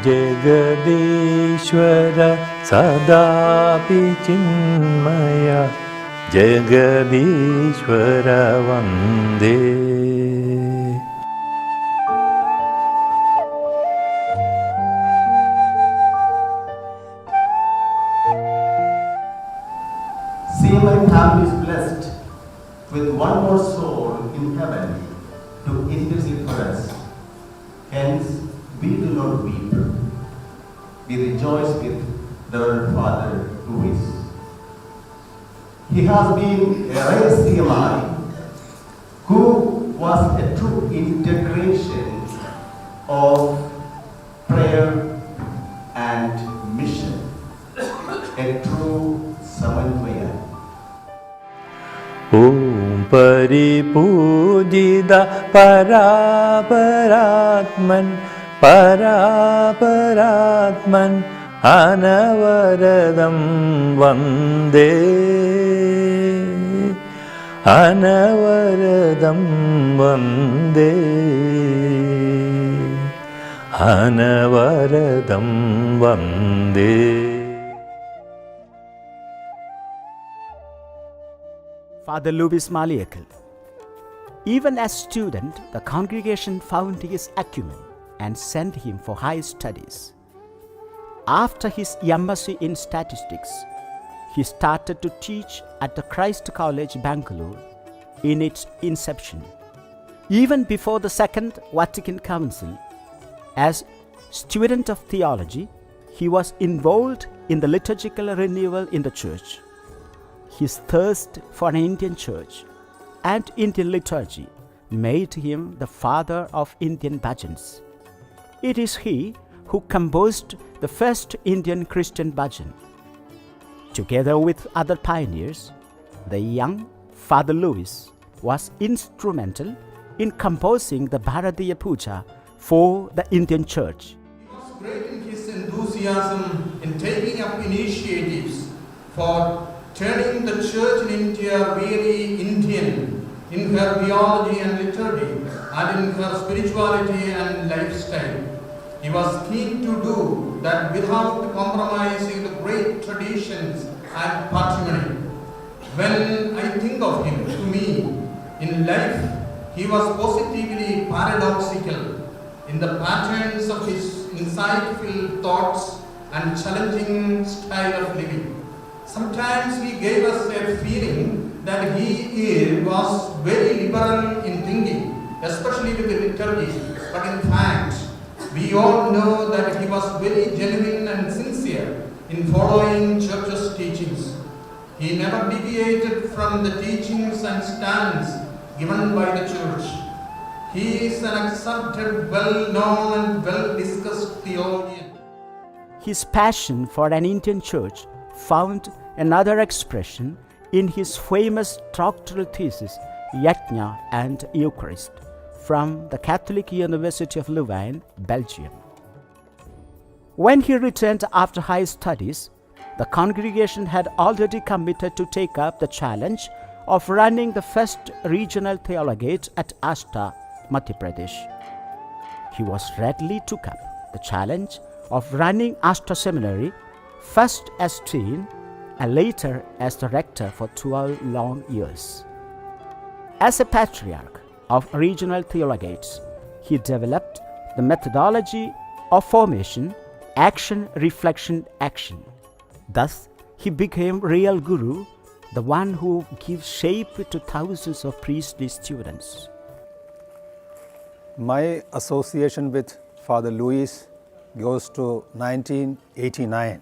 ജഗദീശ്വര സദാപി ചിന്മയ ജഗദീശ്വര വന്ദേ. CMI family is blessed with one more soul in heaven to intercede for us. Hence, we do not weep. We rejoice with the Father who is. He has been a rare CMI who was a true integration of prayer and mission, a true Samanvaya. ഓം പരിപൂജിത പരാപരാത്മൻ പരാപരാത്മൻ അനവരതം വന്ദേ അനവരതം വന്ദേ അനവരതം വന്ദേ. Father Louis Malieckal. Even as student, the congregation found his acumen and sent him for higher studies. After his MSc in statistics, he started to teach at the Christ College, Bangalore, in its inception. Even before the Second Vatican Council, as student of theology, he was involved in the liturgical renewal in the church. His thirst for an Indian church and Indian liturgy made him the father of Indian bhajans. It is he who composed the first Indian Christian bhajan. Together with other pioneers, the young Father Louis was instrumental in composing the Bharatiya Puja for the Indian church. He was great in his enthusiasm in taking up initiatives for turning the church in India really Indian in her theology and liturgy and in her spirituality and lifestyle. He was keen to do that without compromising the great traditions and patrimony. When I think of him, to me, in life, he was positively paradoxical in the patterns of his insightful thoughts and challenging style of living. Sometimes he gave us a feeling that he was very liberal in thinking, especially with the liturgy. But in fact, we all know that he was very genuine and sincere in following church's teachings. He never deviated from the teachings and stands given by the church. He is an accepted, well-known and well-discussed theologian. His passion for an Indian church found another expression in his famous doctoral thesis, Yajna and Eucharist, from the Catholic University of Louvain, Belgium. When he returned after high studies, the congregation had already committed to take up the challenge of running the first regional theologate at Ashta, Madhya Pradesh. He was readily took up the challenge of running Ashta Seminary, first as dean and later as the rector for 12 long years. As a patriarch of regional theologates, he developed the methodology of formation, action, reflection, action. Thus, he became real guru, the one who gives shape to thousands of priestly students. My association with Father Louis goes to 1989.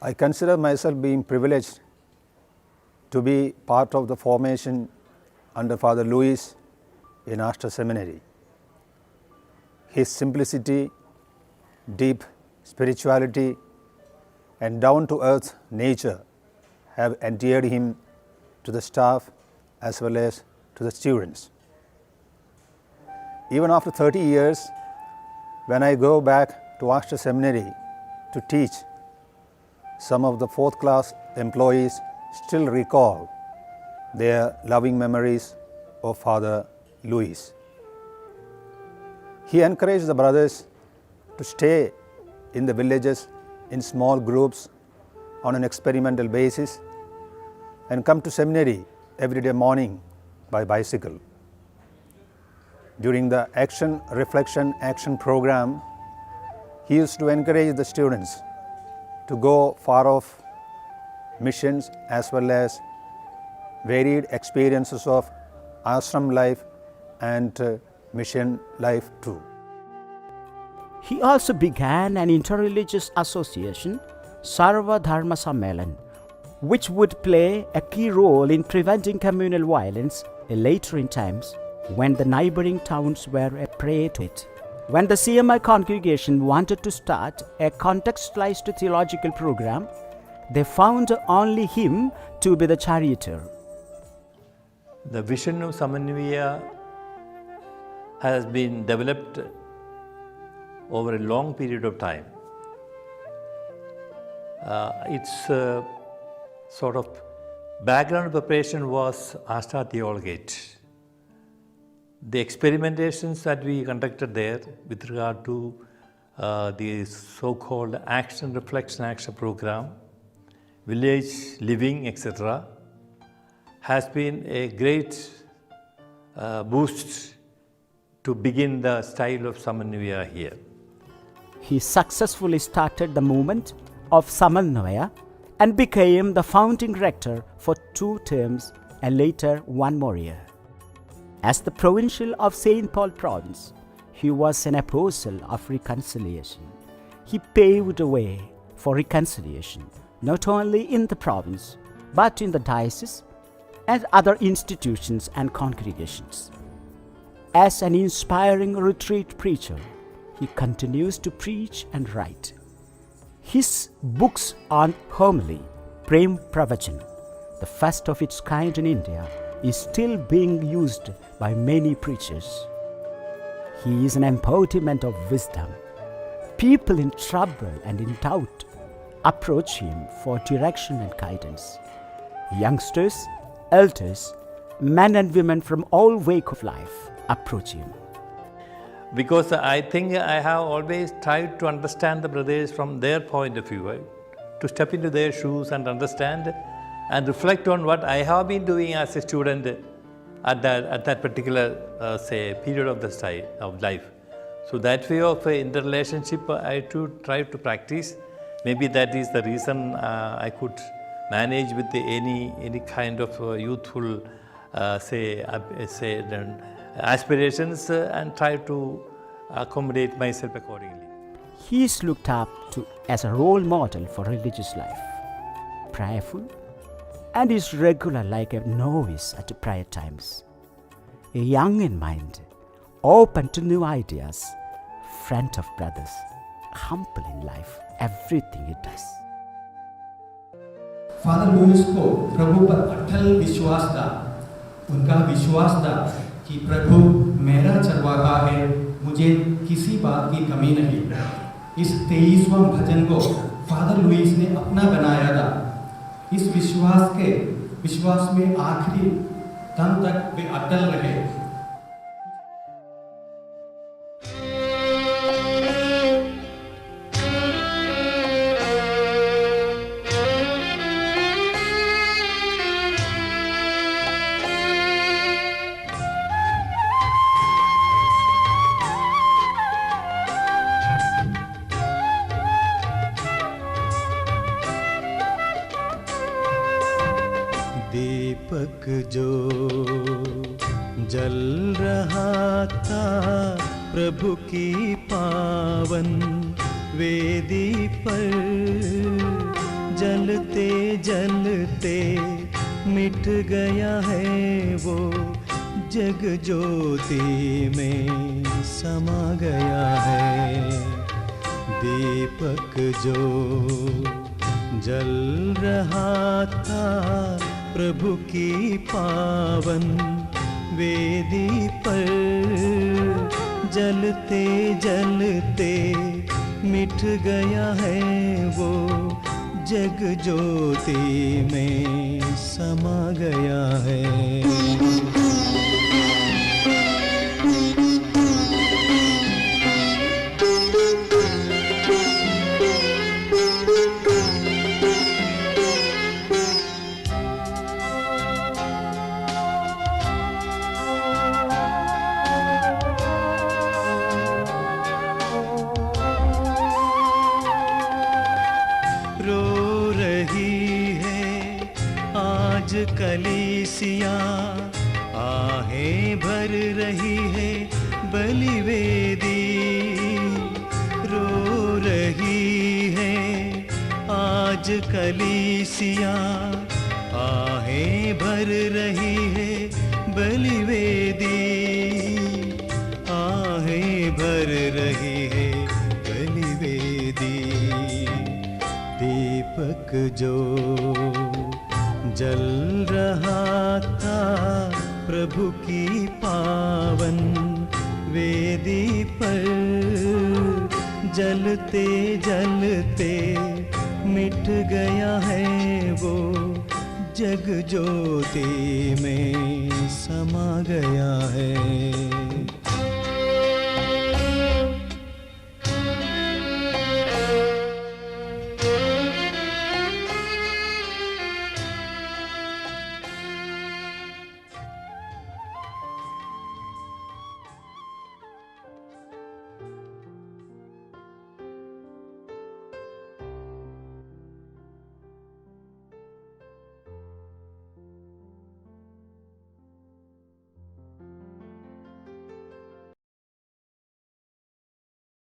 I consider myself being privileged to be part of the formation under Father Louis in Ashta Seminary. His simplicity, deep spirituality, and down-to-earth nature have endeared him to the staff as well as to the students. Even after 30 years, when I go back to Ashta Seminary to teach, some of the fourth class employees still recall their loving memories of Father Louis. He encouraged the brothers to stay in the villages in small groups on an experimental basis and come to seminary every day morning by bicycle. During the Action, Reflection, Action program, he used to encourage the students to go far off missions as well as varied experiences of ashram life and mission life too. He also began an interreligious association, Sarva Dharma Sammelan, which would play a key role in preventing communal violence later in times when the neighboring towns were a prey to it. When the CMI congregation wanted to start a contextualized theological program, they found only him to be the charioteer. The vision of Samanvaya has been developed over a long period of time. Its sort of background preparation was Ashta Theologate. The experimentations that we conducted there with regard to the so-called Action, Reflection, Action program, village living, etc., has been a great boost to begin the style of Samanvaya here. He successfully started the movement of Samanvaya and became the founding rector for 2 terms and later 1 more year. As the provincial of St. Paul province, he was an apostle of reconciliation. He paved the way for reconciliation not only in the province but in the diocese and other institutions and congregations. As an inspiring retreat preacher, he continues to preach and write. His books on homily, Prem Pravachan, the first of its kind in India, is still being used by many preachers. He is an embodiment of wisdom. People in trouble and in doubt approach him for direction and guidance. Youngsters, elders, men and women from all walks of life approach him. Because I think I have always tried to understand the brothers from their point of view, right? To step into their shoes and understand and reflect on what I have been doing as a student at that particular period of the style of life. So that way of interrelationship I try to practice. Maybe that is the reason I could manage with any kind of youthful aspirations and try to accommodate myself accordingly. He is looked up to as a role model for religious life, prayerful, and is regular like a novice at prayer times. Young in mind, open to new ideas, friend of brothers, humble in life, everything he does. Father Louis को प्रभु पर अटल विश्वास था। उनका विश्वास था कि प्रभु मेरा चरवाहा है, मुझे किसी बात की कमी नहीं। इस 23वां भजन को फादर लुईस ने अपना बनाया था। इस विश्वास में आखिरी दम तक वे अटल रहे। दीपक जो जल रहा था प्रभु की पावन वेदी पर, जलते जलते मिट गया है वो, जग ज्योति में समा गया है। दीपक जो जल रहा था प्रभु की पावन वेदी पर, जलते जलते मिट गया है वो, जग ज्योति में समा गया है। कलीसिया आहें भर रही है, बलिवेदी रो रही है। आज कलीसिया आहें भर रही है, बलिवेदी आहें भर रही है, बलिवेदी। दीपक जो जल रहा था प्रभु की पावन वेदी पर, जलते जलते मिट गया है वो, जग ज्योति में समा गया है।